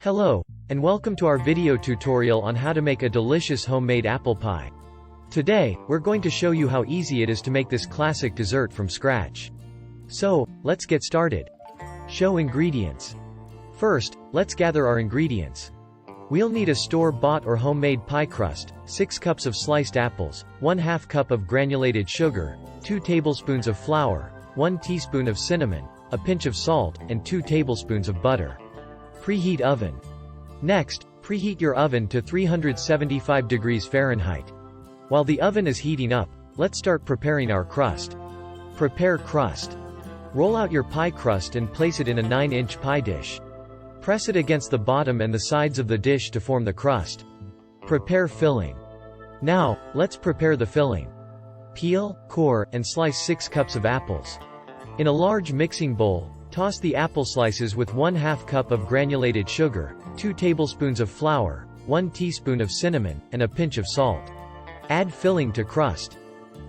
Hello, and welcome to our video tutorial on how to make a delicious homemade apple pie. Today, we're going to show you how easy it is to make this classic dessert from scratch. So, let's get started. Show ingredients. First, let's gather our ingredients. We'll need a store-bought or homemade pie crust, 6 cups of sliced apples, 1/2 cup of granulated sugar, 2 tablespoons of flour, 1 teaspoon of cinnamon, a pinch of salt, and 2 tablespoons of butter. Preheat oven. Next, preheat your oven to 375 degrees Fahrenheit. While the oven is heating up, let's start preparing our crust. Prepare crust. Roll out your pie crust and place it in a 9-inch pie dish. Press it against the bottom and the sides of the dish to form the crust. Prepare filling. Now, let's prepare the filling. Peel, core, and slice 6 cups of apples. In a large mixing bowl, toss the apple slices with 1/2 cup of granulated sugar, 2 tablespoons of flour, 1 teaspoon of cinnamon, and a pinch of salt. Add filling to crust.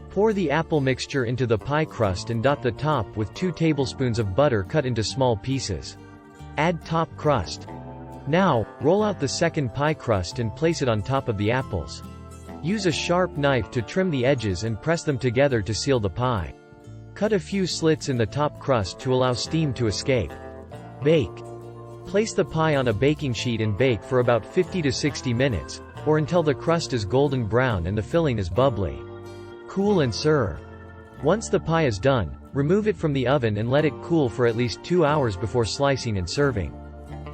Pour the apple mixture into the pie crust and dot the top with 2 tablespoons of butter cut into small pieces. Add top crust. Now, roll out the second pie crust and place it on top of the apples. Use a sharp knife to trim the edges and press them together to seal the pie. Cut a few slits in the top crust to allow steam to escape. Bake. Place the pie on a baking sheet and bake for about 50 to 60 minutes, or until the crust is golden brown and the filling is bubbly. Cool and serve. Once the pie is done, remove it from the oven and let it cool for at least 2 hours before slicing and serving.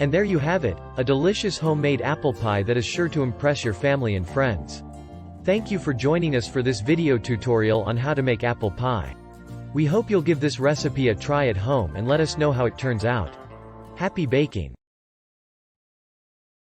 And there you have it, a delicious homemade apple pie that is sure to impress your family and friends. Thank you for joining us for this video tutorial on how to make apple pie. We hope you'll give this recipe a try at home and let us know how it turns out. Happy baking!